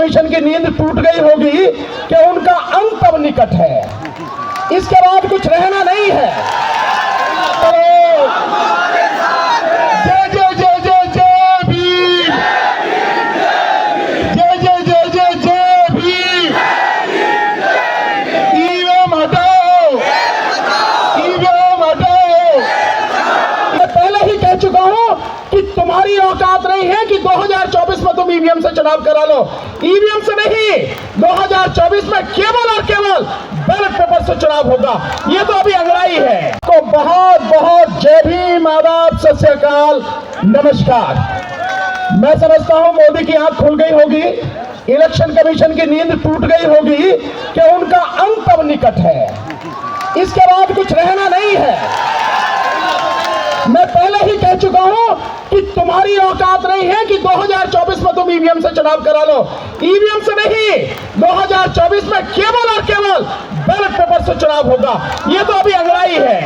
Commission की नींद टूट गई होगी कि उनका अंत अब निकट है, इसके बाद कुछ रहना नहीं है। जय जय जय जय जय भीम, जय जय जय जय जय भीम। ईवीएम हटाओ, ईवीएम हटाओ। मैं पहले ही कह चुका हूं कि तुम्हारी औकात नहीं है कि 2024 में तुम ईवीएम से चुनाव करा लो। ईवीएम से नहीं, 2024 में केवल और केवल बैलेट पेपर से चुनाव होगा। ये तो अभी अंगड़ाई है। तो बहुत बहुत जय भीम, आदाब, सत श्री अकाल, नमस्कार। मैं समझता हूं मोदी की आंख खुल गई होगी, इलेक्शन कमीशन की नींद टूट गई होगी कि उनका अंत अब निकट है, इसके बाद कुछ रहना नहीं है। मैं पहले ही कह चुका हूं कि तुम्हारी औकात नहीं है कि 2024 में तुम ईवीएम से चुनाव करा लो। ईवीएम से नहीं, 2024 में केवल और केवल बैलेट पेपर से चुनाव होगा। ये तो अभी अंगड़ाई है,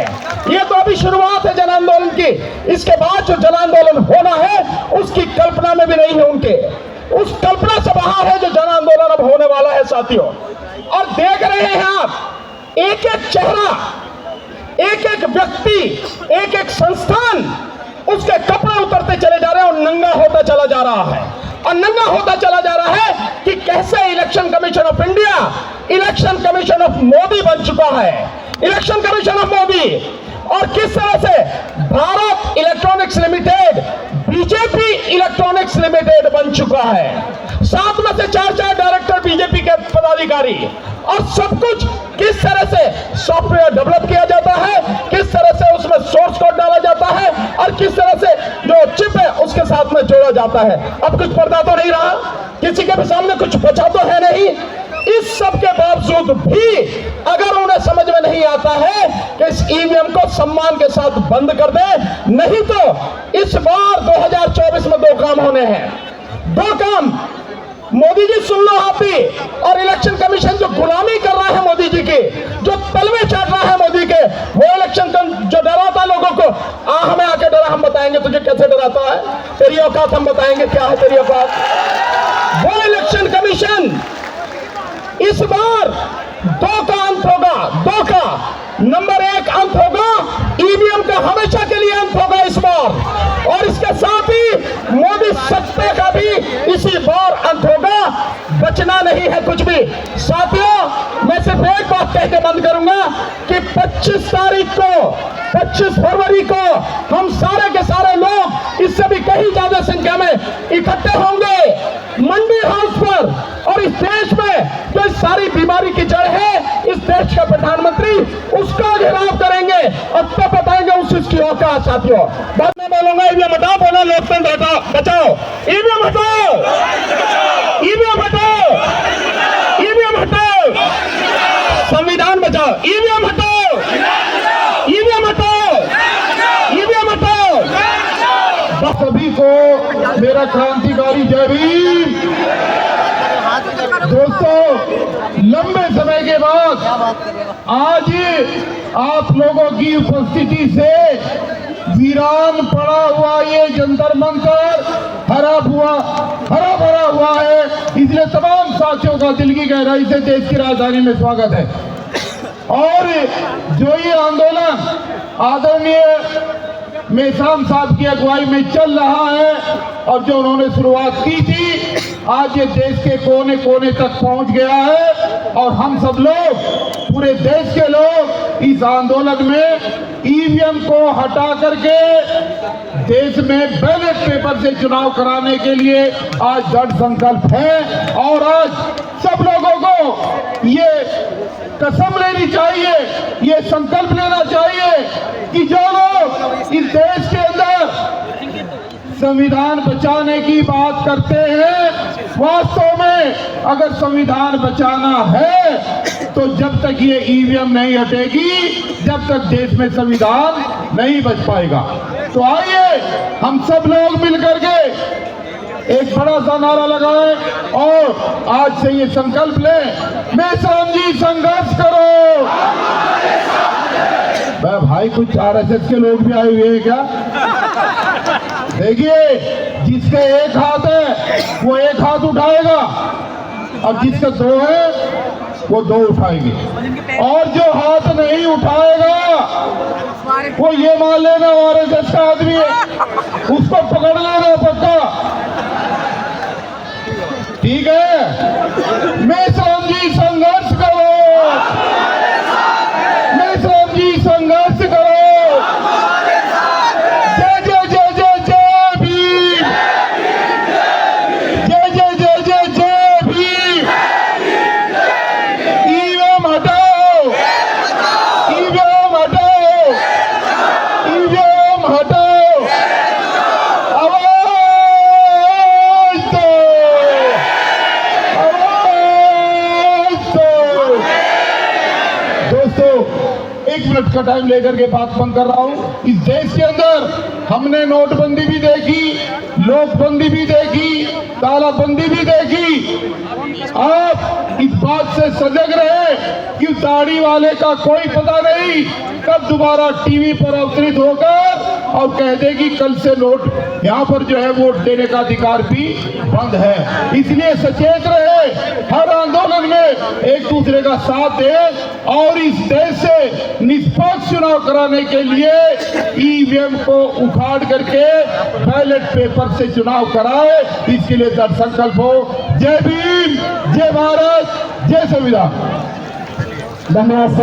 ये तो अभी शुरुआत है जन आंदोलन की। इसके बाद जो जन आंदोलन होना है उसकी कल्पना में भी नहीं है उनके, उस कल्पना से बाहर है जो जन आंदोलन अब होने वाला है साथियों। और देख रहे हैं आप, एक एक चेहरा, एक एक व्यक्ति, एक एक संस्थान, उसके कपड़े उतरते चले जा रहे हैं और नंगा होता चला जा रहा है। और नंगा होता चला जा रहा है कि कैसे election commission of India election commission of Modi बन चुका है, इलेक्शन कमीशन ऑफ मोदी। और किस तरह से Bharat electronics limited BJP electronics limited बन चुका है। 7 में से 4 डायरेक्टर बीजेपी के पदाधिकारी, और सब कुछ किस तरह से सॉफ्टवेयर डेवलप किया जाता है, किस तरह से उसमें सोर्स कोड डाला जाता है, और किस तरह से जो चिप है उसके साथ में जोड़ा जाता है। अब कुछ पर्दा तो नहीं रहा, किसी के भी सामने कुछ बचा तो है नहीं। इस सब के बावजूद भी अगर उन्हें समझ में नहीं आता है कि इस ईवीएम को सम्मान के साथ बंद कर दे, नहीं तो इस बार 2024 में 2 काम होने हैं। 2 काम, मोदी जी सुन लो आप भी, और इलेक्शन कमीशन जो गुलामी कर रहा है मोदी जी की, जो तलवे चाट रहा है मोदी के, वो इलेक्शन जो डराता लोगों को, हमें आके डरा, हम बताएंगे तुझे कैसे डराता है, तेरी औकात हम बताएंगे क्या है तेरी औकात। वो इलेक्शन कमीशन इस बार 2 का अंत होगा, 2 का। नंबर 1 अंत होगा, ईवीएम का हमेशा के लिए अंत होगा इस बार, और इसके साथ ही मोदी सत्ते का भी इसी बार अंत होगा। बचना नहीं है कुछ भी। साथियों, मैं सिर्फ एक बात कह के बंद करूंगा कि 25 तारीख को, 25 फरवरी को हम सारे के सारे लोग, इससे भी कहीं ज्यादा संख्या में इकट्ठे होंगे मंडी हाउस पर, और इस देश में जो इस सारी बीमारी की जड़ है, इस देश का प्रधानमंत्री, उसका घेराव करेंगे और तब बताएंगे उसकी औकात। साथियों, बाद में बोलूंगा ईवीएम हटाओ, बोला लोकतंत्र हटाओ, बचाओ, ईवीएम हटाओ, ईवीएम हटाओ, ईवीएम हटाओ, संविधान बचाओ, ईवीएम हटाओ, ईवीएम हटाओ, ईवीएम हटाओ। सभी को मेरा क्रांतिकारी जय भीम। दोस्तों, लंबे समय के बाद आज आप लोगों की उपस्थिति से वीरान पड़ा हुआ ये जंतर मंतर हरा भरा हुआ है, इसलिए तमाम साथियों का दिल की गहराई से देश की राजधानी में स्वागत है। और जो ये आंदोलन आदरणीय मेहसान साहब की अगुवाई में चल रहा है, और जो उन्होंने शुरुआत की थी, आज ये देश के कोने कोने तक पहुंच गया है, और हम सब लोग, पूरे देश के लोग इस आंदोलन में ईवीएम को हटा करके देश में बैलेट पेपर से चुनाव कराने के लिए आज दृढ़ संकल्प है। और आज सब लोगों को ये कसम लेनी चाहिए, ये संकल्प लेना चाहिए कि जो लोग इस देश के अंदर संविधान बचाने की बात करते हैं, वास्तव में अगर संविधान बचाना है तो जब तक ये ईवीएम नहीं हटेगी, जब तक देश में संविधान नहीं बच पाएगा। तो आइए हम सब लोग मिलकर के एक बड़ा सा नारा लगाएं और आज से ये संकल्प लें, मेहसान जी संघर्ष करो। भाई कुछ आरएसएस के लोग भी आए हुए हैं क्या? देखिए, जिसके एक हाथ है वो एक हाथ उठाएगा, अब जिसका 2 है वो 2 उठाएंगे, और जो हाथ नहीं उठाएगा वो ये मान लेना RSS का आदमी है, उसको पकड़ लेना पक्का। ठीक है, मेश्राम जी संघर्ष करो, मेश्राम जी संघर्ष करो। जय जय जय जय जय भीम, जय जय जय जय जय भीम। ईवीएम हटाओ, ईवीएम हटाओ, ईवीएम हटाओ। आवाज दो, आवाज दो। दोस्तों, 1 मिनट का टाइम लेकर के बात बंद कर रहा हूं। इस देश के अंदर हमने नोटबंदी भी देखी, लोकबंदी भी देखी, तालाबंदी भी देखी। आप इस बात से सजग रहे कि दाढ़ी वाले का कोई पता नहीं कब दोबारा टीवी पर अवतरित होकर और कह दे कि कल से नोट यहाँ पर जो है वोट देने का अधिकार भी बंद है। इसलिए सचेत रहे, हर आंदोलन में एक दूसरे का साथ दे और इस देश से निष्पक्ष चुनाव कराने के लिए ईवीएम को उखाड़ करके बैलेट पेपर से चुनाव कराए। इसके लिए दृढ़ संकल्प हो। जय भीम, जय भारत, जय संविधान। धन्यवाद।